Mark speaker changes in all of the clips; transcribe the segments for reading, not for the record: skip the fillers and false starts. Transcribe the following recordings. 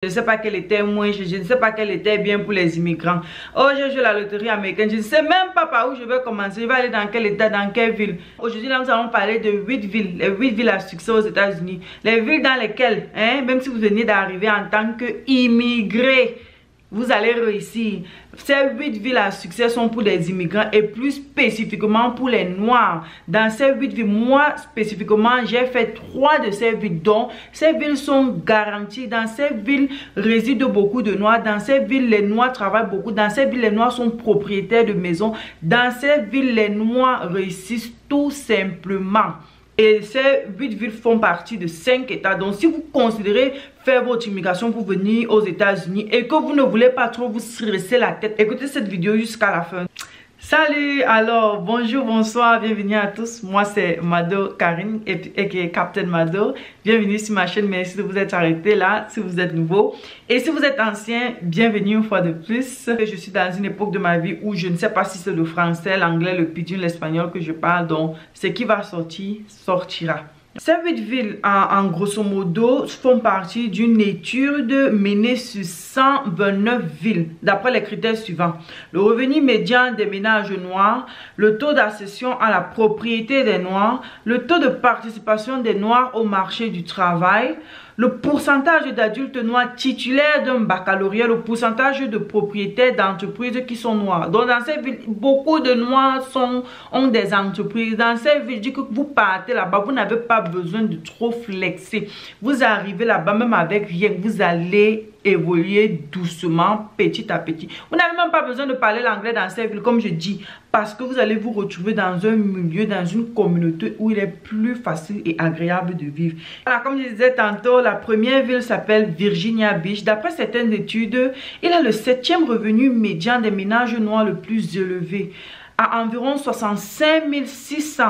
Speaker 1: Je ne sais pas quel était moins, je ne sais pas quel était bien pour les immigrants. Oh, j'ai joué la loterie américaine, je ne sais même pas par où je vais commencer. Je vais aller dans quel état, dans quelle ville. Aujourd'hui, là, nous allons parler de 8 villes, les 8 villes à succès aux États-Unis. Les villes dans lesquelles, même si vous venez d'arriver en tant qu'immigré, vous allez réussir. Ces 8 villes à succès sont pour les immigrants et plus spécifiquement pour les noirs. Dans ces 8 villes, moi spécifiquement, j'ai fait 3 de ces villes. Donc, ces villes sont garanties. Dans ces villes résident beaucoup de noirs. Dans ces villes, les noirs travaillent beaucoup. Dans ces villes, les noirs sont propriétaires de maisons. Dans ces villes, les noirs réussissent tout simplement. Et ces 8 villes font partie de 5 États. Donc, si vous considérez faire votre immigration pour venir aux États-Unis et que vous ne voulez pas trop vous stresser la tête, écoutez cette vidéo jusqu'à la fin. Salut, alors bonjour, bonsoir, bienvenue à tous. Moi c'est Mado Karine et Captain Mado. Bienvenue sur ma chaîne, merci de vous être arrêté là si vous êtes nouveau. Et si vous êtes ancien, bienvenue une fois de plus. Je suis dans une époque de ma vie où je ne sais pas si c'est le français, l'anglais, le pidgin, l'espagnol que je parle. Donc ce qui va sortir, sortira. Ces 8 villes, en grosso modo, font partie d'une étude menée sur 129 villes, d'après les critères suivants. Le revenu médian des ménages noirs, le taux d'accession à la propriété des noirs, le taux de participation des noirs au marché du travail, le pourcentage d'adultes noirs titulaires d'un baccalauréat, le pourcentage de propriétaires d'entreprises qui sont noirs. Donc dans ces villes, beaucoup de noirs ont des entreprises. Dans ces villes, je dis que vous partez là-bas, vous n'avez pas besoin de trop flexer. Vous arrivez là-bas même avec rien, vous allez évoluer doucement, petit à petit. Vous n'avez même pas besoin de parler l'anglais dans ces villes, comme je dis, parce que vous allez vous retrouver dans un milieu, dans une communauté où il est plus facile et agréable de vivre. Alors, comme je disais tantôt, la première ville s'appelle Virginia Beach. D'après certaines études, il a le 7e revenu médian des ménages noirs le plus élevé, à environ 65 600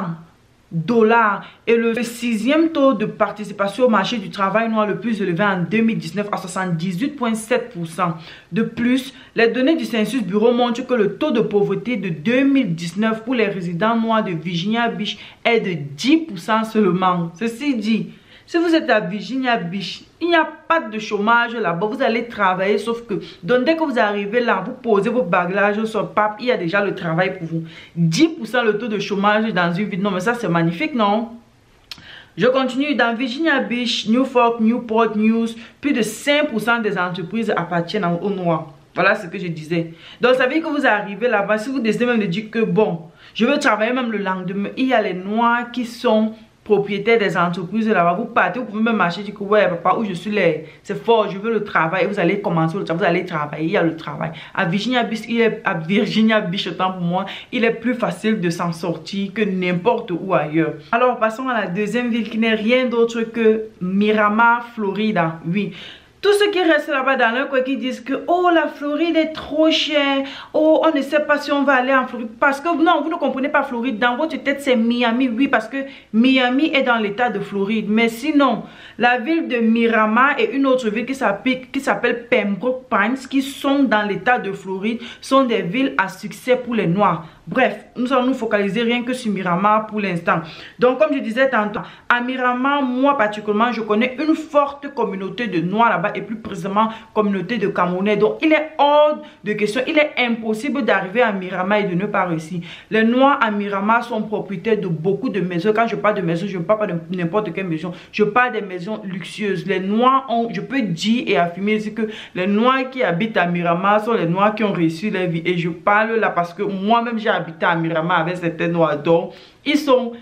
Speaker 1: $ et le 6e taux de participation au marché du travail noir le plus élevé en 2019 à 78,7%. De plus, les données du Census Bureau montrent que le taux de pauvreté de 2019 pour les résidents noirs de Virginia Beach est de 10% seulement. Ceci dit, si vous êtes à Virginia Beach, il n'y a pas de chômage là-bas. Vous allez travailler, sauf que donc, dès que vous arrivez là, vous posez vos bagages sur pape, il y a déjà le travail pour vous. 10% le taux de chômage dans une ville. Non, mais ça, c'est magnifique, non? Je continue. Dans Virginia Beach, Norfolk, Newport News, plus de 5% des entreprises appartiennent aux Noirs. Voilà ce que je disais. Donc, ça veut dire que vous arrivez là-bas, si vous décidez même de dire que bon, je veux travailler même le lendemain, il y a les Noirs qui sont propriétaire des entreprises là-bas, vous partez, vous pouvez même marcher, du coup, ouais, papa, où je suis là, c'est fort, je veux le travail, vous allez commencer le travail, vous allez travailler, il y a le travail. À Virginia Beach, autant pour moi, il est plus facile de s'en sortir que n'importe où ailleurs. Alors, passons à la deuxième ville qui n'est rien d'autre que Miramar, Florida. Oui. Tous ceux qui restent là-bas dans leur coin qui disent que oh la Floride est trop chère, oh on ne sait pas si on va aller en Floride, parce que non, vous ne comprenez pas Floride, dans votre tête c'est Miami, oui, parce que Miami est dans l'état de Floride, mais sinon la ville de Miramar et une autre ville qui s'appelle Pembroke Pines, qui sont dans l'état de Floride, sont des villes à succès pour les Noirs. Bref, nous allons nous focaliser rien que sur Miramar pour l'instant. Donc comme je disais tantôt, à Miramar, moi particulièrement, je connais une forte communauté de Noirs là-bas et plus précisément communauté de Camerounais. Donc il est hors de question, il est impossible d'arriver à Miramar et de ne pas réussir. Les Noirs à Miramar sont propriétaires de beaucoup de maisons. Quand je parle de maisons, je ne parle pas de n'importe quelle maison, je parle des maisons luxueuses. Les Noirs ont, je peux dire et affirmer que les Noirs qui habitent à Miramar sont les Noirs qui ont réussi leur vie. Et je parle là parce que moi-même j'ai habité à Miramar avec certains Noirs. Donc ils sont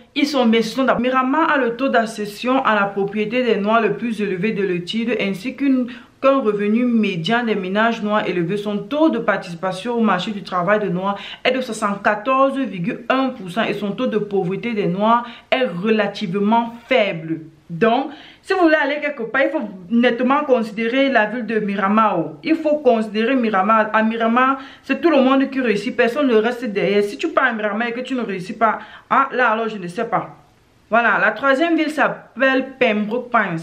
Speaker 1: Miramar a le taux d'accession à la propriété des Noirs le plus élevé de l'étude, ainsi qu'un revenu médian des ménages noirs élevé. Son taux de participation au marché du travail des Noirs est de 74,1% et son taux de pauvreté des Noirs est relativement faible. Donc, si vous voulez aller quelque part, il faut nettement considérer la ville de Miramar. Il faut considérer Miramar. À Miramar, c'est tout le monde qui réussit. Personne ne reste derrière. Si tu pars à Miramar et que tu ne réussis pas, ah, là alors je ne sais pas. Voilà, la troisième ville s'appelle Pembroke Pines.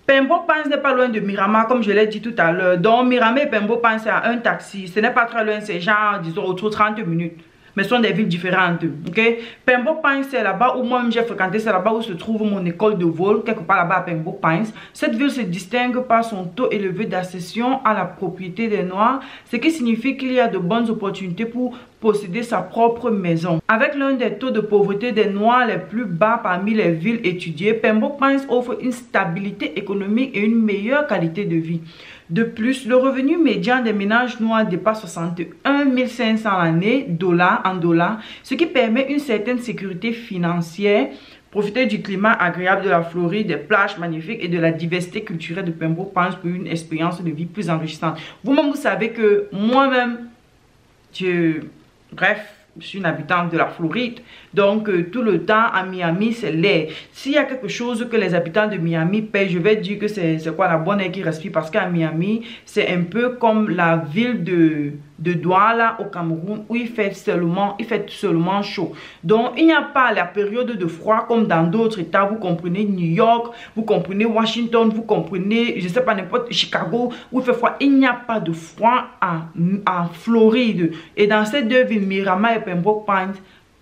Speaker 1: Pembroke Pines n'est pas loin de Miramar, comme je l'ai dit tout à l'heure. Donc, Miramar et Pembroke Pines, c'est un taxi. Ce n'est pas très loin, c'est genre, disons, autour de 30 minutes. mais ce sont des villes différentes. Ok, Pembroke Pines, c'est là-bas où moi-même j'ai fréquenté, c'est là-bas où se trouve mon école de vol, quelque part là-bas à Pembroke Pines. Cette ville se distingue par son taux élevé d'accession à la propriété des Noirs, ce qui signifie qu'il y a de bonnes opportunités pour posséder sa propre maison. Avec l'un des taux de pauvreté des Noirs les plus bas parmi les villes étudiées, Pembroke Pines offre une stabilité économique et une meilleure qualité de vie. De plus, le revenu médian des ménages noirs dépasse 61 500 l'année, en dollars, ce qui permet une certaine sécurité financière. Profitez du climat agréable de la Floride, des plages magnifiques et de la diversité culturelle de Pembroke Pines pour une expérience de vie plus enrichissante. Vous-même, vous savez que moi-même, bref, je suis une habitante de la Floride, donc tout le temps à Miami c'est l'air. S'il y a quelque chose que les habitants de Miami paient, je vais dire que c'est quoi la bonne air qui respire, parce qu'à Miami c'est un peu comme la ville de Douala au Cameroun où il fait seulement chaud. Donc il n'y a pas la période de froid comme dans d'autres états. Vous comprenez New York, vous comprenez Washington, vous comprenez je sais pas n'importe Chicago où il fait froid. Il n'y a pas de froid en Floride. Et dans ces deux villes, Miramar et Pembroke Pines,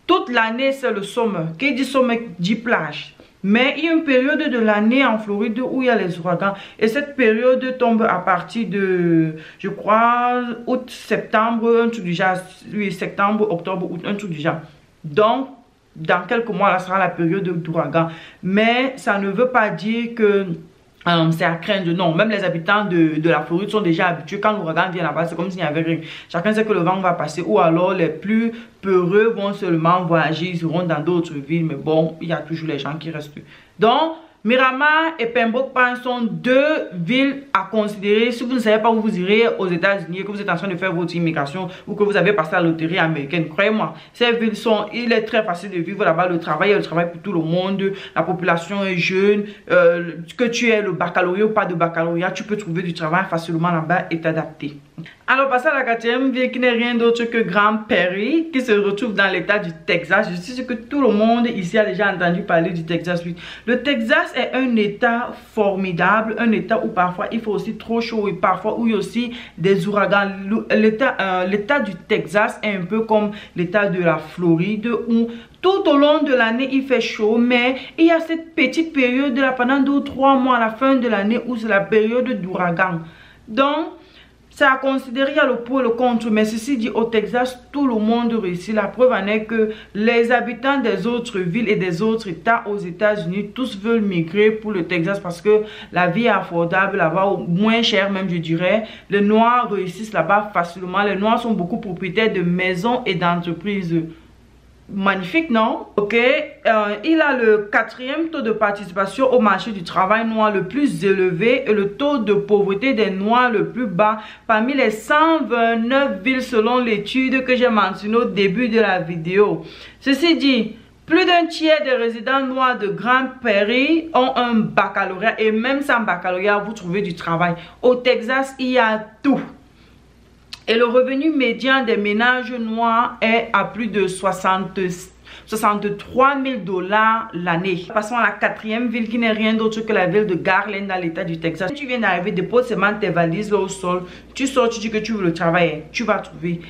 Speaker 1: toute l'année c'est le summer. Qui dit summer dit plage. Mais il y a une période de l'année en Floride où il y a les ouragans. Et cette période tombe à partir de, je crois, août, septembre, un truc du genre. Oui, septembre, octobre, août, un truc du genre. Donc, dans quelques mois, là sera la période d'ouragan. Mais ça ne veut pas dire que c'est à craindre. Non, même les habitants de la Floride sont déjà habitués. Quand l'ouragan vient là-bas, c'est comme s'il n'y avait rien. Chacun sait que le vent va passer. Ou alors les plus peureux vont seulement voyager, ils iront dans d'autres villes. Mais bon, il y a toujours les gens qui restent. Donc, Miramar et Pembroke Pines sont deux villes à considérer si vous ne savez pas où vous irez aux États-Unis, que vous êtes en train de faire votre immigration ou que vous avez passé la loterie américaine. Croyez-moi, ces villes il est très facile de vivre là-bas. Le travail pour tout le monde. La population est jeune. Que tu aies le baccalauréat ou pas de baccalauréat, tu peux trouver du travail facilement là-bas et t'adapter. Alors, passons à la quatrième ville qui n'est rien d'autre que Grand Prairie, qui se retrouve dans l'état du Texas. Je suis sûr que tout le monde ici a déjà entendu parler du Texas. Oui. Le Texas est un état formidable, un état où parfois il fait aussi trop chaud et parfois où il y a aussi des ouragans. L'état du Texas est un peu comme l'état de la Floride où tout au long de l'année il fait chaud, mais il y a cette petite période là pendant 2 ou 3 mois à la fin de l'année où c'est la période d'ouragan. Donc, c'est à considérer, il y a le pour et le contre, mais ceci dit, au Texas, tout le monde réussit. La preuve en est que les habitants des autres villes et des autres états aux États-Unis, tous veulent migrer pour le Texas parce que la vie est affordable là-bas, moins chère même, je dirais. Les Noirs réussissent là-bas facilement. Les Noirs sont beaucoup propriétaires de maisons et d'entreprises. Magnifique, non? Ok, il a le 4e taux de participation au marché du travail noir le plus élevé et le taux de pauvreté des Noirs le plus bas parmi les 129 villes selon l'étude que j'ai mentionnée au début de la vidéo. Ceci dit, plus d'un tiers des résidents noirs de Grand Prairie ont un baccalauréat et même sans baccalauréat, vous trouvez du travail. Au Texas, il y a tout. Et le revenu médian des ménages noirs est à plus de 63 000 $ l'année. Passons à la 4e ville qui n'est rien d'autre que la ville de Garland dans l'état du Texas. Si tu viens d'arriver, dépose seulement tes valises là au sol. Tu sors, tu dis que tu veux le travail, tu vas trouver.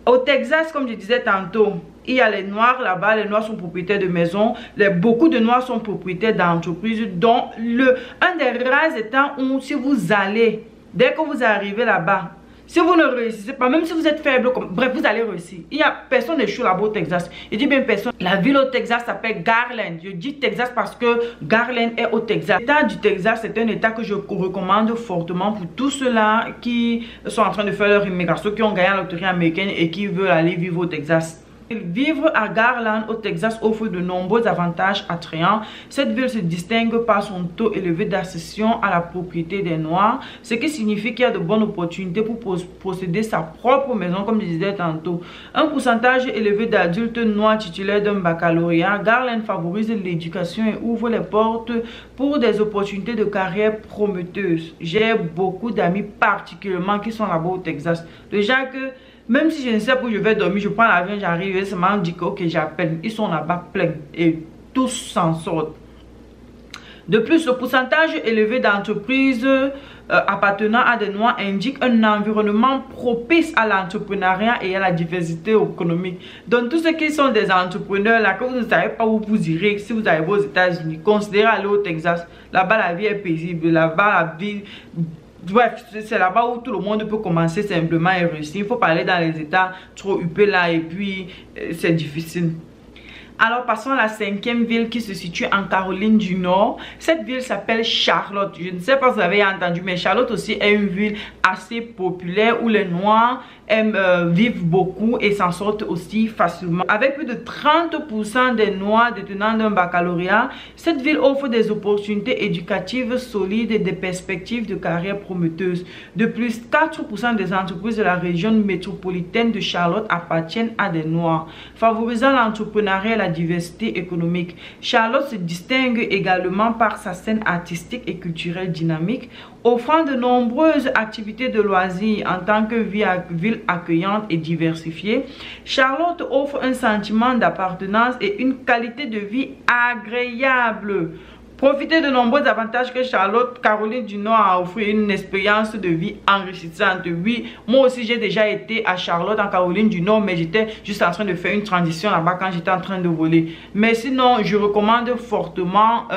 Speaker 1: Au Texas, comme je disais tantôt, il y a les Noirs là-bas. Les Noirs sont propriétaires de maisons. Beaucoup de Noirs sont propriétaires d'entreprises. Donc, un des rares états où si vous allez, dès que vous arrivez là-bas, si vous ne réussissez pas, même si vous êtes faible, bref, vous allez réussir. Il n'y a personne de chaud là-bas au Texas. Je dis bien personne. La ville au Texas s'appelle Garland. Je dis Texas parce que Garland est au Texas. L'état du Texas, c'est un état que je recommande fortement pour tous ceux-là qui sont en train de faire leur immigration, qui ont gagné la loterie américaine et qui veulent aller vivre au Texas. Vivre à Garland au Texas offre de nombreux avantages attrayants. Cette ville se distingue par son taux élevé d'accession à la propriété des Noirs, ce qui signifie qu'il y a de bonnes opportunités pour posséder sa propre maison, comme je disais tantôt. Un pourcentage élevé d'adultes noirs titulaires d'un baccalauréat. Garland favorise l'éducation et ouvre les portes pour des opportunités de carrière prometteuses. J'ai beaucoup d'amis particulièrement qui sont là-bas au Texas. Déjà que même si je ne sais pas où je vais dormir, je prends l'avion, j'arrive et seulement dit que ok, j'appelle. Ils sont là-bas pleins et tous s'en sortent. De plus, le pourcentage élevé d'entreprises appartenant à des Noirs indiquent un environnement propice à l'entrepreneuriat et à la diversité économique. Donc tous ceux qui sont des entrepreneurs là, que vous ne savez pas où vous irez si vous arrivez aux États-Unis, considérez aller au Texas. Là-bas la vie est paisible, là-bas la vie... Bref, c'est là-bas où tout le monde peut commencer simplement et réussir. Il faut pas aller dans les États trop huppés là et puis c'est difficile. Alors passons à la 5e ville qui se situe en Caroline du Nord. Cette ville s'appelle Charlotte. Je ne sais pas si vous avez entendu, mais Charlotte aussi est une ville assez populaire où les Noirs vivent beaucoup et s'en sortent aussi facilement. Avec plus de 30% des Noirs détenant d'un baccalauréat, cette ville offre des opportunités éducatives solides et des perspectives de carrière prometteuses. De plus, 4% des entreprises de la région métropolitaine de Charlotte appartiennent à des Noirs, favorisant l'entrepreneuriat et la diversité économique. Charlotte se distingue également par sa scène artistique et culturelle dynamique, offrant de nombreuses activités de loisirs en tant que ville accueillante et diversifiée. Charlotte offre un sentiment d'appartenance et une qualité de vie agréable. Profitez de nombreux avantages que Charlotte, Caroline du Nord a offert, une expérience de vie enrichissante. Oui, moi aussi j'ai déjà été à Charlotte en Caroline du Nord, mais j'étais juste en train de faire une transition là-bas quand j'étais en train de voler. Mais sinon, je recommande fortement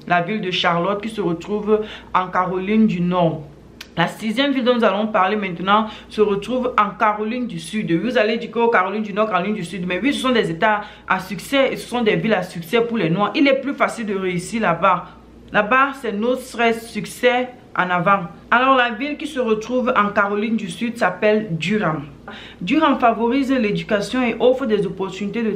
Speaker 1: la ville de Charlotte qui se retrouve en Caroline du Nord. La 6e ville dont nous allons parler maintenant se retrouve en Caroline du Sud. Vous allez dire que Caroline du Nord, Caroline du Sud. Mais oui, ce sont des États à succès et ce sont des villes à succès pour les Noirs. Il est plus facile de réussir là-bas. Là-bas, c'est notre succès en avant. Alors, la ville qui se retrouve en Caroline du Sud s'appelle Durham. Durham favorise l'éducation et offre des opportunités de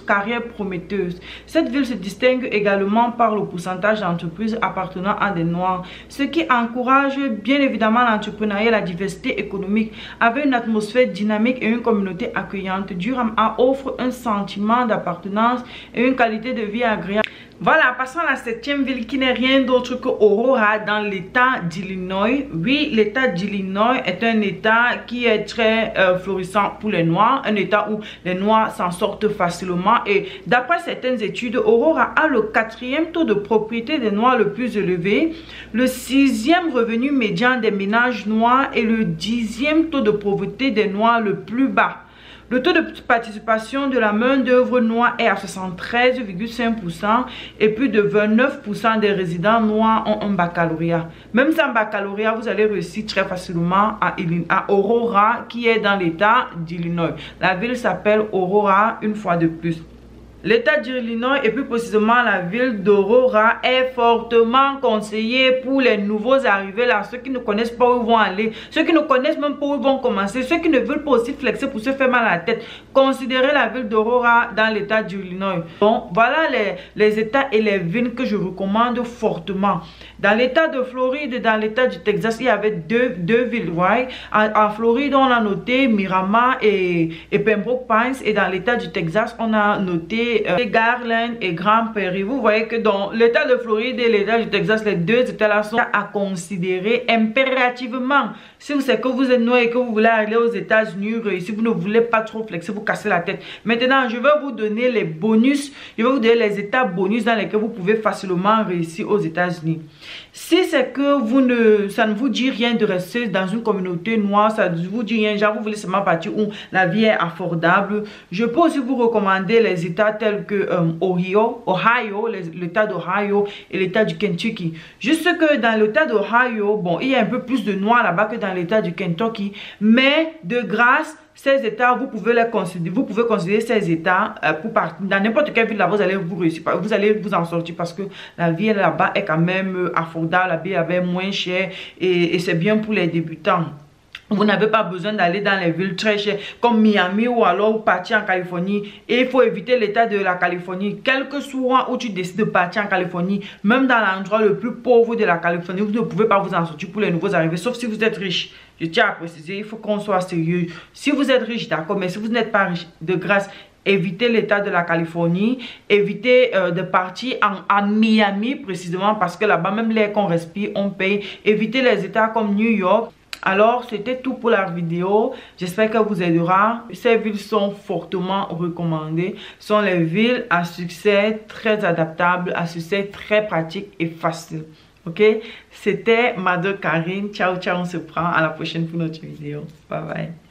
Speaker 1: carrière prometteuses. Cette ville se distingue également par le pourcentage d'entreprises appartenant à des Noirs, ce qui encourage bien évidemment l'entrepreneuriat et la diversité économique. Avec une atmosphère dynamique et une communauté accueillante, Durham offre un sentiment d'appartenance et une qualité de vie agréable. Voilà, passons à la 7e ville qui n'est rien d'autre que Aurora dans l'état d'Illinois. Oui, l'état d'Illinois est un état qui est très florissant pour les Noirs, un état où les Noirs s'en sortent facilement et d'après certaines études, Aurora a le 4e taux de propriété des Noirs le plus élevé, le 6e revenu médian des ménages noirs et le 10e taux de pauvreté des Noirs le plus bas. Le taux de participation de la main-d'œuvre noire est à 73,5% et plus de 29% des résidents noirs ont un baccalauréat. Même sans baccalauréat, vous allez réussir très facilement à Aurora, qui est dans l'état d'Illinois. La ville s'appelle Aurora une fois de plus. L'état d'Illinois et plus précisément la ville d'Aurora est fortement conseillé pour les nouveaux arrivés là, ceux qui ne connaissent pas où ils vont aller, ceux qui ne connaissent même pas où ils vont commencer, ceux qui ne veulent pas aussi flexer pour se faire mal à la tête. Considérez la ville d'Aurora dans l'état d'Illinois. Bon, voilà les états et les villes que je recommande fortement. Dans l'état de Floride et dans l'état du Texas, il y avait deux villes, right? En Floride, on a noté Miramar et Pembroke Pines, et dans l'état du Texas, on a noté Garland et Grand Prairie. Vous voyez que dans l'état de Floride et l'état du Texas, les deux états là sont à considérer impérativement. Si vous savez que vous êtes noir et que vous voulez aller aux États-Unis, si vous ne voulez pas trop flexer, vous casser la tête. Maintenant, je vais vous donner les bonus, je vais vous donner les états bonus dans lesquels vous pouvez facilement réussir aux États-Unis. Si c'est que ça ne vous dit rien de rester dans une communauté noire, ça ne vous dit rien, genre vous voulez seulement partir où la vie est affordable, je peux aussi vous recommander les états tels que Ohio, l'état d'Ohio et l'état du Kentucky. Juste que dans l'état d'Ohio, bon, il y a un peu plus de noirs là-bas que dans l'état du Kentucky, mais de grâce, ces états, vous pouvez considérer ces états pour partir dans n'importe quelle ville là, vous allez vous réussir, vous allez vous en sortir parce que la vie là-bas est quand même affordable, la vie est moins chère et c'est bien pour les débutants. Vous n'avez pas besoin d'aller dans les villes très chères comme Miami ou alors partir en Californie. Et il faut éviter l'état de la Californie. Quel que soit où tu décides de partir en Californie, même dans l'endroit le plus pauvre de la Californie, vous ne pouvez pas vous en sortir pour les nouveaux arrivés, sauf si vous êtes riche. Je tiens à préciser, il faut qu'on soit sérieux. Si vous êtes riche, d'accord, mais si vous n'êtes pas riche, de grâce, évitez l'état de la Californie, évitez de partir en Miami précisément parce que là-bas, même l'air qu'on respire, on paye. Évitez les états comme New York. Alors, c'était tout pour la vidéo. J'espère qu'elle vous aidera. Ces villes sont fortement recommandées. Ce sont les villes à succès très adaptables, à succès très pratique et facile. Ok, c'était Mado Karine. Ciao, ciao, on se prend à la prochaine pour notre vidéo. Bye bye.